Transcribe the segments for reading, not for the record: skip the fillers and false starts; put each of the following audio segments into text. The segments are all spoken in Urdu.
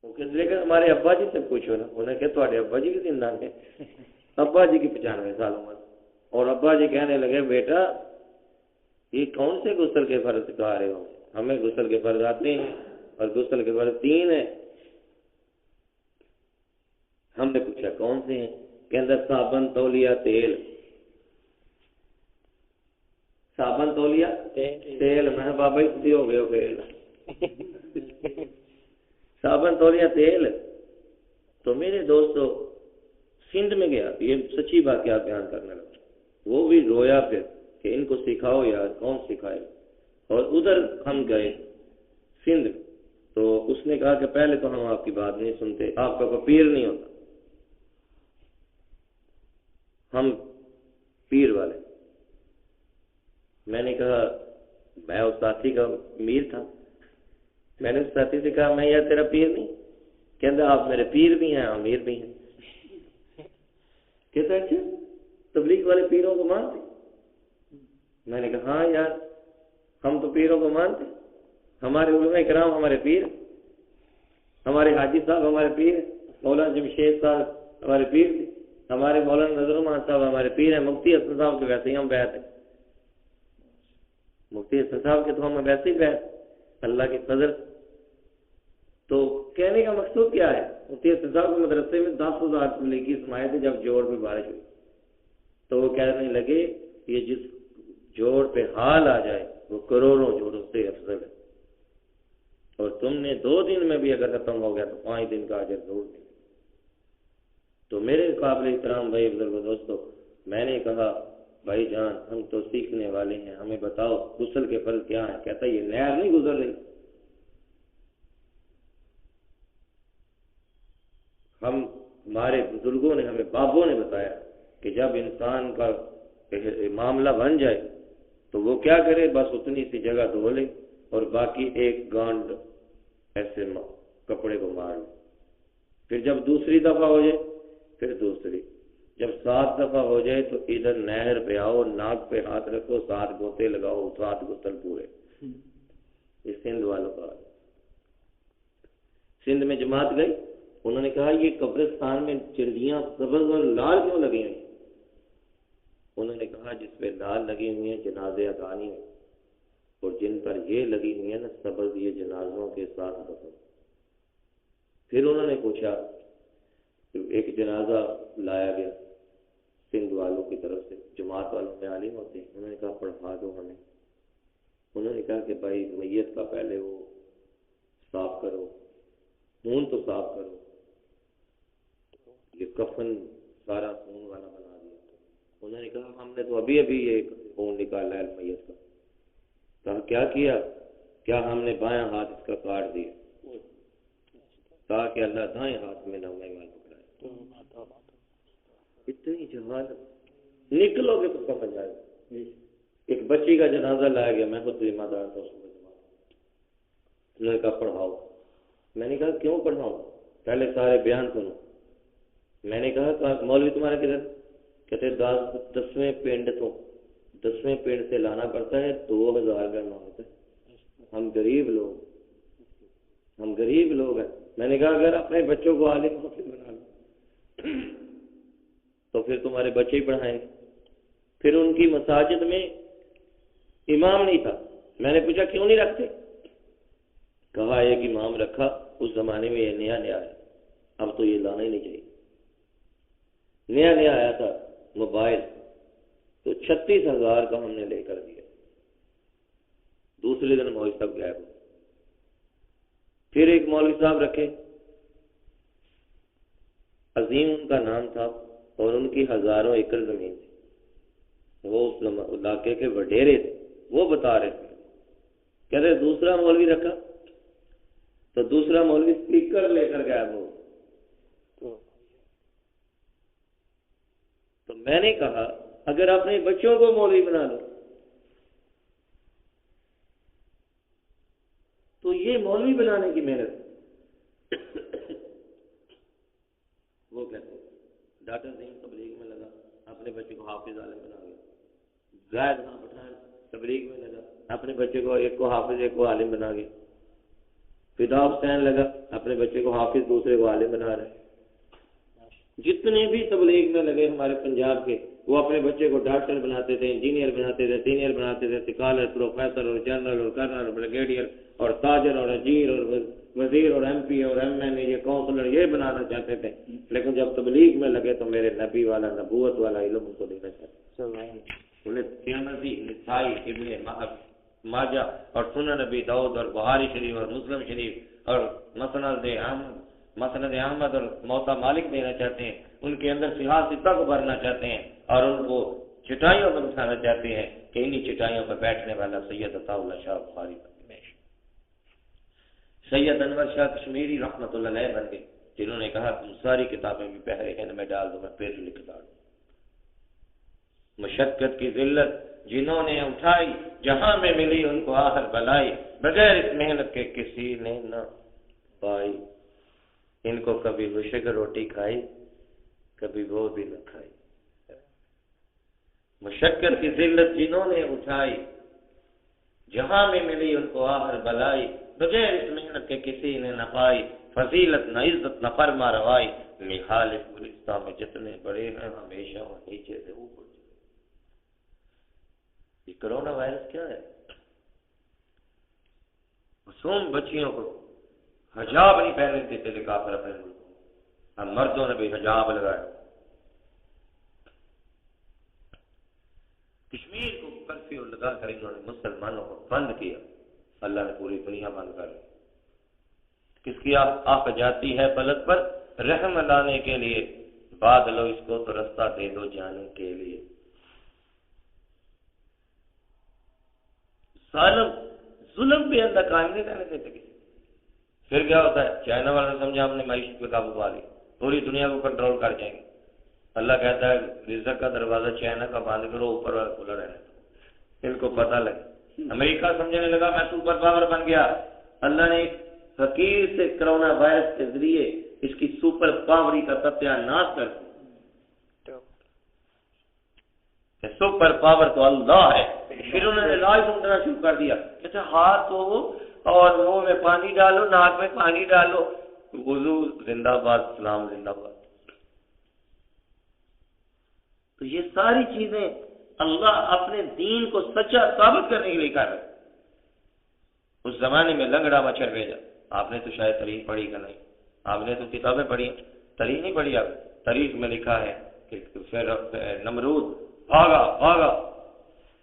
وہ کہنے لگا ہمارے ابا جی سے پوچھو نا. انہوں نے کہا تھوڑے ابا جی بھی زندہ ہیں؟ ابا جی کی 95 سال عمر. اور ابا جی کہنے لگے بیٹا یہ کون سے غسل کے فرض سکھا رہے ہو؟ ہمیں غسل کے فرض آتے ہیں اور غسل کے فرض 3 ہیں. ہم نے پوچھا کون سے ہیں؟ کہندہ صابن تولیہ تیل. صابن تولیہ تیل. میں بابا ہی ہو گئے فیل. صابن تولیہ تیل. تو میرے دوستو سندھ میں گیا, یہ سچی بات کیا بیان کرنے لگا. وہ بھی رویا پھر کہ ان کو سکھاؤ یار, کون سکھائے. اور ادھر ہم گئے سندھ میں, تو اس نے کہا کہ پہلے تو ہم آپ کی بات نہیں سنتے, آپ کا کوئی پیر نہیں ہوتا, ہم پیر والے. میں نے کہا میں اس ساتھی کا امیر تھا, میں نے اس ساتھی سے کہا میں یار تیرا پیر نہیں. کہتا آپ میرے پیر بھی ہیں امیر بھی ہیں. کہتا اچھا تبلیغ والے پیروں کو مانتے؟ میں نے کہا ہاں یار ہم تو پیروں کو مانتے, ہمارے علماء کرام ہمارے پیر, ہمارے حاجی صاحب ہمارے پیر, مولانا جمشید صاحب ہمارے پیر تھے, ہمارے مولانا نظر الرحمان صاحب ہمارے پیر ہیں, مفتی حسن صاحب کے ویسے ہی ہم بیعت ہیں, مفتی حسن صاحب کے تو ہم ویسے ہی بیعت, اللہ کی فضل. تو کہنے کا مقصود کیا ہے, مفتی حسن صاحب کے مدرسے میں 10,000 تبلیغی سمائے تھے جب جوڑ پہ بارش ہوئی. تو وہ کہنے لگے یہ جس جوڑ پہ حال آ جائے وہ کروڑوں جوڑوں سے افضل ہے, اور تم نے 2 دن میں بھی اگر ختم ہو گیا تو 5 دن کا اجر ضرور دیں. تو میرے قابل احترام بھائی بزرگ دوستو, میں نے کہا بھائی جان ہم تو سیکھنے والے ہیں, ہمیں بتاؤ غسل کے فرض کیا ہیں. کہتا یہ نہر نہیں گزر رہی. ہمارے بزرگوں نے ہمیں بابوں نے بتایا کہ جب انسان کا معاملہ بن جائے تو وہ کیا کرے, بس اتنی سی جگہ دھو لے اور باقی ایک گانڈ ایسے کپڑے کو مار لے. پھر جب دوسری دفعہ ہو جائے پھر دوسری, جب 7 دفعہ ہو جائے تو ادھر نہر پہ آؤ, ناک پہ ہاتھ رکھو, 7 گوتے لگاؤ, 7 غسل پورے. یہ سندھ والوں کا. سندھ میں جماعت گئی, انہوں نے کہا یہ قبرستان میں چڑیاں سبز اور لال کیوں لگی ہوئی؟ انہوں نے کہا جس پہ لال لگی ہوئی ہیں جنازے ادا نہیں ہوئے, اور جن پر یہ لگی ہوئی ہیں نا سبز, یہ جنازوں کے ساتھ دفن. پھر انہوں نے پوچھا, ایک جنازہ لایا گیا سندھ والوں کی طرف سے, جماعت والوں میں عالم ہوتے ہیں, انہوں نے کہا پڑھا دو ہمیں. انہوں نے کہا کہ بھائی میت کا پہلے وہ صاف کرو, خون تو صاف کرو, یہ کفن سارا خون والا بنا دیا. انہوں نے کہا ہم نے تو ابھی یہ خون نکالا ہے میت کا. کہا کیا کیا؟ کیا ہم نے بایاں ہاتھ اس کا کاٹ دیا تاکہ اللہ دائیں ہاتھ میں نہ مال پکڑائے. اتنی جہالت, نکلو گے تو سمجھ آئے. ایک بچی کا جنازہ لایا گیا, میں خود ذمہ دار تھا اس کو. انہوں نے کہا پڑھاؤ. میں نے کہا کیوں پڑھاؤں, پہلے سارے بیان سنو. میں نے کہا مولوی تمہارا کدھر؟ کہتے 10ویں پنڈ تو 10ویں پنڈ سے لانا پڑتا ہے, 2000 کا نام ہوتا ہے. ہم غریب لوگ ہیں. میں نے کہا اگر اپنے بچوں کو عالم حافظ بنا لو تو پھر تمہارے بچے ہی پڑھائیں گے. پھر ان کی مساجد میں امام نہیں تھا. میں نے پوچھا کیوں نہیں رکھتے؟ کہا ایک امام رکھا, اس زمانے میں یہ نیا ہے, اب تو یہ لانا ہی نہیں چاہیے. نیا آیا تھا موبائل, تو 36,000 کا ہم نے لے کر دیا. دوسرے دن مولوی صاحب غائب ہو. پھر ایک مولوی صاحب رکھے, عظیم ان کا نام تھا, اور ان کی ہزاروں ایکڑ زمین تھی. وہ اس علاقے کے وڈیرے تھے. وہ بتا رہے تھے, کہتے دوسرا مولوی رکھا تو دوسرا مولوی اسپیکر لے کر غائب ہو. تو میں نے کہا اگر اپنے بچوں کو مولوی بنا لو تو یہ مولوی بنانے کی محنت. وہ کہتے ڈاکٹر زین تبلیغ میں لگا, اپنے بچے کو حافظ عالم بنا گیا. زاہد خان پٹھان تبلیغ میں لگا, اپنے بچے کو ایک کو حافظ ایک کو عالم بنا گیا. فدا حسین لگا, اپنے اپنے بچے کو حافظ، دوسرے کو عالم بنا رہے ہیں۔ جتنے بھی تبلیغ میں لگے ہمارے پنجاب کے، وہ اپنے بچے کو ڈاکٹر بناتے تھے، انجینئر بناتے تھے، سینئر بناتے تھے، سکالر، پروفیسر اور جنرل اور کرنل اور بریگیڈیئر اور تاجر اور اجیر اور وزیر اور ایم پی اور ایم این اے، یہ کونسلر، یہ بنانا چاہتے تھے۔ لیکن جب تبلیغ میں لگے تو میرے نبی والا، نبوت والا علم ان کو دینا چاہتے انہیں ترمذی، نسائی، ابن ماجہ اور سنن نبی داؤد اور بخاری شریف اور مسلم شریف اور مسند احمد اور موطا مالک دینا چاہتے ہیں، ان کے اندر صحاح ستہ کو بھرنا چاہتے ہیں اور ان کو چٹائیوں پر بٹھانا چاہتے ہیں کہ انہی چٹائیوں پر بیٹھنے والا سید عطا اللہ شاہ بخاری سید انور شاہ کشمیری رحمۃ اللہ علیہ بن گئے، جنہوں نے کہا تم ساری کتابیں بھی پہلے ہند میں ڈال دو، میں پھر لکھ ڈالوں۔ مشقت کی ذلت جنہوں نے اٹھائی، جہاں میں ملی ان کو آخر بلائی، بغیر اس محنت کے کسی نے نہ پائی۔ ان کو کبھی مشک روٹی کھائی، کبھی وہ بھی نہ کھائی۔ مشقت کی ذلت جنہوں نے اٹھائی، جہاں میں ملی ان کو آخر بلائی، بغیر اس محنت کے کسی نے نہ پائی۔ فضیلت نہ عزت نہ فرما روائی، مخالف گلستان میں جتنے بڑے ہیں ہمیشہ وہ نیچے سے اوپر۔ یہ کرونا وائرس کیا ہے؟ معصوم بچیوں کو حجاب نہیں پہننے دیتے تھے کافر اپنے ملک کو، ہم مردوں نے بھی حجاب لگایا۔ کشمیر کو کرفیو لگا کر انہوں نے مسلمانوں کو بند کیا، اللہ نے پوری دنیا بند کر دی۔ کس کی آنکھ جاتی ہے پلک پر رحم لانے کے لیے، بادلو اس کو تو رستہ دے دو جانے کے لیے۔ ظلم پہ اندر قائم نہیں رہنے دیتے کسی۔ پھر کیا ہوتا ہے؟ چائنا والوں نے سمجھا ہم نے معیشت پہ قابو پا لی، پوری دنیا کو کنٹرول کر جائیں گے۔ اللہ کہتا ہے رزق کا دروازہ چائنا کا بند کرو، اوپر والا کھلا رہنے دو، ان کو پتہ لگے۔ امریکہ سمجھنے لگا میں سپر پاور بن گیا، اللہ نے فقیر سے کرونا وائرس کے ذریعے اس کی سپر پاوری کا ستیہ ناش کر دیا۔ سپر پاور تو اللہ ہے۔ پھر انہوں نے علاج ڈھونڈنا شروع کر دیا، کہتے ہاتھ دھو اور منہ میں پانی ڈالو، ناک میں پانی ڈالو، وضو زندہ باد، اسلام زندہ باد۔ تو یہ ساری چیزیں اللہ اپنے دین کو سچا ثابت کرنے کے لیے کر رہے۔ اس زمانے میں لنگڑا مچھر بھیجا، آپ نے تو شاید تاریخ پڑھی کہ نہیں، آپ نے تو کتابیں پڑھی، تاریخ نہیں پڑھی آپ؟ تاریخ میں لکھا ہے کہ پھر نمرود بھاگا،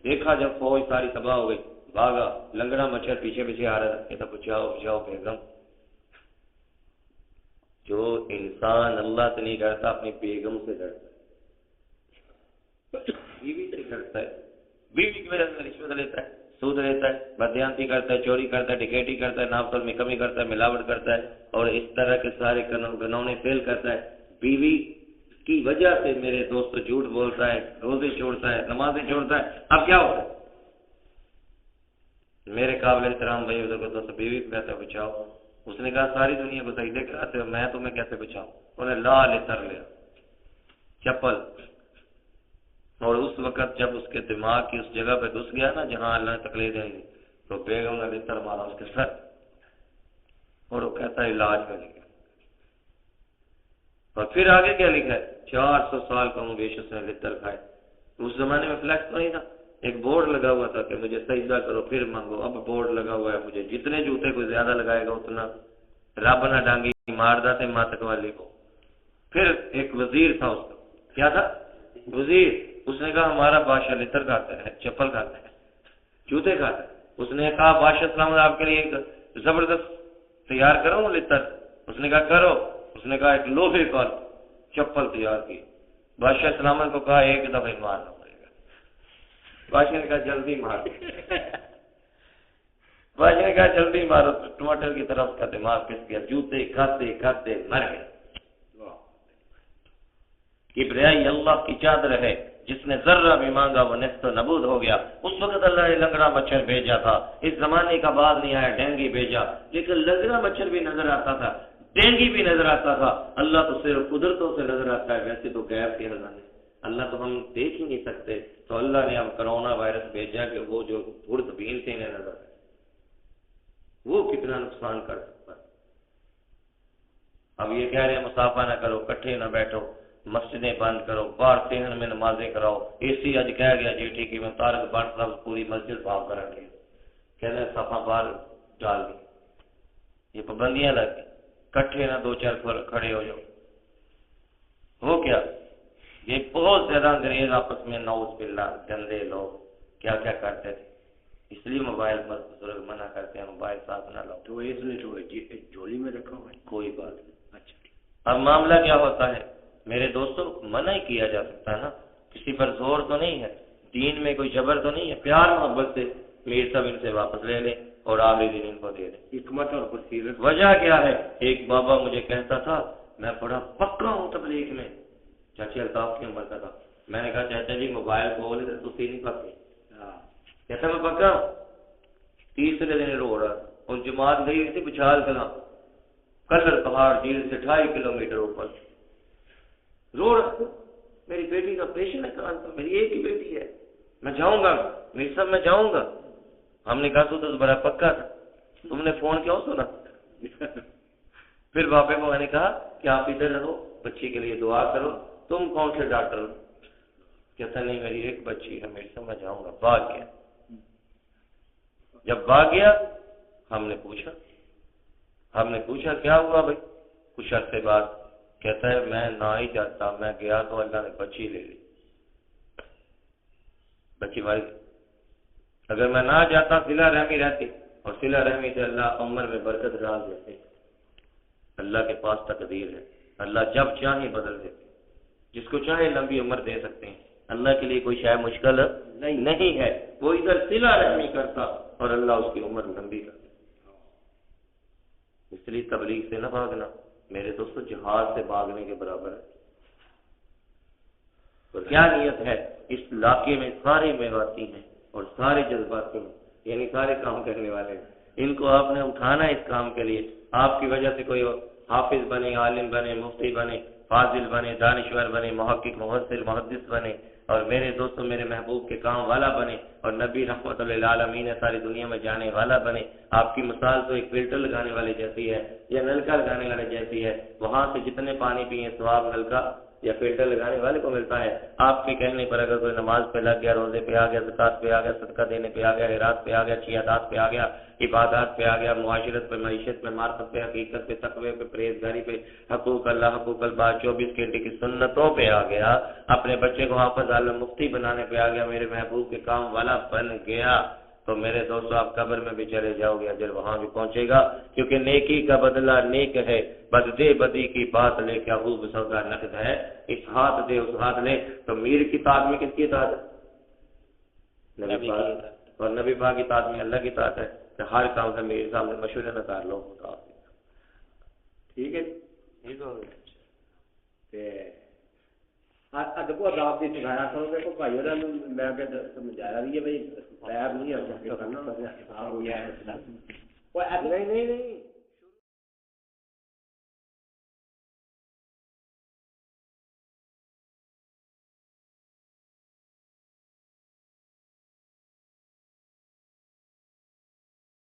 دیکھا جب فوج ساری تباہ ہو گئی، بھاگا، لنگڑا مچھر پیچھے پیچھے آ رہا تھا، کہتا بچاؤ بیگم۔ جو انسان اللہ سے نہیں ڈرتا اپنی بیگم سے ڈرتا ہے، بیوی سے ڈرتا ہے، بیوی کی وجہ سے رشوت لیتا ہے، سود لیتا ہے، بدیانتی کرتا ہے، چوری کرتا ہے، ڈکیٹی کرتا ہے، ناپ تول میں کمی کرتا ہے، ملاوٹ کرتا ہے اور اس طرح کے سارے گنونے فیل کرتا ہے۔ بیوی کی وجہ سے میرے دوست جھوٹ بولتا ہے، روزے چھوڑتا ہے، نمازیں چھوڑتا ہے۔ اب کیا ہوتا ہے؟ میرے قابل احترام بھائی ادھر کو دوست بیوی کو کیسے بچاؤ؟ اس نے کہا ساری دنیا کو سجدے کراتے ہو، میں تمہیں کیسے بچاؤں؟ انہیں لا لتر لیا چپل، اور اس وقت جب اس کے دماغ کی اس جگہ پہ گھس گیا نا جہاں اللہ نے تکلیف دیں گی، تو بیگم نے لتر مارا اس کے سر، اور وہ کہتا ہے علاج کریں گے۔ اور پھر آگے کیا لکھا ہے؟ 400 سال کا بیش اس نے لتر کھائے۔ اس زمانے میں فلیکس تو نہیں تھا، ایک بورڈ لگا ہوا تھا کہ مجھے سجدہ کرو پھر مانگو۔ اب بورڈ لگا ہوا ہے، مجھے جتنے جوتے کوئی زیادہ لگائے گا اتنا رب نہ ڈانگی ماردہ تھے ماتک والی کو۔ پھر ایک وزیر تھا، اس کا کیا تھا؟ وزیر۔ اس نے کہا ہمارا بادشاہ لتر کھاتا ہے، چپل کھاتا ہے، جوتے کھاتا ہے۔ اس نے کہا بادشاہ سلام آپ کے لیے ایک زبردست تیار کرو لتر۔ اس نے کہا کرو۔ اس نے کہا ایک لوہے کا چپل تیار کی۔ بادشاہ سلامت کو کہا ایک دفعہ مارنا پڑے گا۔ بادشاہ نے کہا جلدی مارو۔ بادشاہ نے کہا جلدی مارو، ٹماٹر کی طرف کا دماغ پس گیا، جوتے کھاتے کھاتے مر گئے۔ کبریائی اللہ کی چادر ہے، جس نے ذرہ بھی مانگا وہ نیست و نبود ہو گیا۔ اس وقت اللہ نے لنگڑا مچھر بھیجا تھا، اس زمانے کا بعد نہیں آیا ڈینگی بھیجا، لیکن لنگڑا مچھر بھی نظر آتا تھا، ڈینگی بھی نظر آتا تھا۔ اللہ تو صرف قدرتوں سے نظر آتا ہے، ویسے تو غیب کے خزانے اللہ تو ہم دیکھ ہی نہیں سکتے۔ تو اللہ نے اب کرونا وائرس بھیجا کہ وہ جو خوردبین سے انہیں نظر ہے وہ کتنا نقصان کر سکتا ہے۔ اب یہ کہہ رہے ہیں مسافہ نہ کرو، کٹھے نہ بیٹھو، مسجدیں بند کرو، باہر صحن میں نمازیں کراؤ، اے سی اج کہہ گیا جی ٹھیک ہے میں طارق بٹ صاحب پوری مسجد صاف کریں گے، کہنے صفا باہر ڈال دی، یہ پابندیاں لگ گئی، کٹھے نہ دو چار کھڑے ہو جاؤ، ہو کیا یہ بہت زیادہ انگریز آپس میں نعوذ باللہ گندے لوگ کیا کیا کرتے تھے، اس لیے موبائل پر بزرگ منع کرتے ہیں موبائل ساتھ نہ لاؤ، تو اس نے جھولی میں رکھا ہوا ہے، کوئی بات نہیں۔ اچھا اب معاملہ کیا ہوتا ہے میرے دوستوں، منع ہی کیا جا سکتا ہے نا، کسی پر زور تو نہیں ہے، دین میں کوئی جبر تو نہیں ہے، پیار محبت سے میر صاحب ان سے واپس لے لیں اور آخری دن ان کو دے دیں۔ حکمت اور بصیرت وجہ کیا ہے؟ ایک بابا مجھے کہتا تھا میں بڑا پکا ہوں تبلیغ میں، چاچی الطاف کی عمر کا تھا، میں نے کہا چاچا جی موبائل کھول تو تھی نہیں پکے، کہتا میں پکا ہوں۔ تیسرے دن رو رہا اور جماعت گئی تھی بچھال کلاں کلر پہاڑ جھیل سے 2.5 کلومیٹر اوپر، رو رہا میری بیٹی کا آپریشن ہے کان کا، میری ایک ہی بیٹی ہے، میں جاؤں گا میری سب میں جاؤں گا۔ ہم نے کہا تو بڑا پکا تھا، تم نے فون کیوں سنا؟ پھر باپے کو میں نے کہا کہ آپ ادھر رہو، بچی کے لیے دعا کرو، تم کون سے ڈاکٹر ہو؟ کہتا نہیں میری ایک بچی ہے، میری سب میں جاؤں گا۔ بھاگ گیا۔ جب بھاگ گیا ہم نے پوچھا کیا ہوا بھائی؟ کچھ عرصے بعد کہتا ہے میں نہ ہی جاتا، میں گیا تو اللہ نے بچی لے لی، بچی مر گئی۔ اگر میں نہ جاتا صلہ رحمی رہتی، اور صلہ رحمی سے اللہ عمر میں برکت ڈال دیتے، اللہ کے پاس تقدیر ہے، اللہ جب چاہے بدل دیتے، جس کو چاہے لمبی عمر دے سکتے ہیں، اللہ کے لیے کوئی شے مشکل نہیں ہے، وہ ادھر صلہ رحمی کرتا اور اللہ اس کی عمر لمبی کرتا۔ اس لیے تبلیغ سے نہ بھاگنا میرے دوستو جہاد سے بھاگنے کے برابر ہے۔ اور کیا نیت ہے؟ اس علاقے میں سارے میواتی ہیں اور سارے جذباتی ہیں، یعنی سارے کام کرنے والے ہیں، ان کو آپ نے اٹھانا ہے اس کام کے لیے۔ آپ کی وجہ سے کوئی حافظ بنے، عالم بنے، مفتی بنے، فاضل بنے، دانشور بنے، محقق، محدث، محدث بنے، اور میرے دوستوں میرے محبوب کے کام والا بنے، اور نبی رحمت للعالمین ساری دنیا میں جانے والا بنے۔ آپ کی مثال تو ایک فلٹر لگانے والے جیسی ہے یا نلکا لگانے والے جیسی ہے، وہاں سے جتنے پانی پیئے ثواب نلکا یا فلٹر لگانے والے کو ملتا ہے۔ آپ کے کہنے پر اگر کوئی نماز پہ لگ گیا، روزے پہ آ گیا، زکات پہ آ گیا، صدقہ دینے پہ آ گیا، خیرات پہ آ گیا، عادات پہ آ گیا، عبادات پہ آ گیا، معاشرت پہ، معیشت پہ، معرفت پہ، حقیقت پہ، تقوی پہ، پرہیزگاری پہ، حقوق اللہ، حقوق الباد، 24 گھنٹے کی سنتوں پہ آ گیا، اپنے بچے کو حافظ عالم مفتی بنانے پہ آ گیا، میرے محبوب کے کام والا بن گیا، تو میرے دوستو آپ قبر میں بھی چلے جاؤ گے، اجر وہاں بھی پہنچے گا، کیونکہ نیکی کا بدلہ نیک ہے، بددے بدی کی بات لے کیا خوب سودا نقد ہے، اس ہاتھ دے اس ہاتھ لے۔ تو میر کی اطاعت میں کس کی اطاعت ہے؟ نبی پاک، اور نبی پاک کی اطاعت میں اللہ کی اطاعت ہے، کہ ہر کام سے میرے سامنے مشورے نہ کر لو، ٹھیک ہے ٹھیک ہو گیا۔ دیکھو آپ کی سکھایا کرو، دیکھو بھائی میں سمجھایا بھی ہے بھائی خیر نہیں ہے، نہیں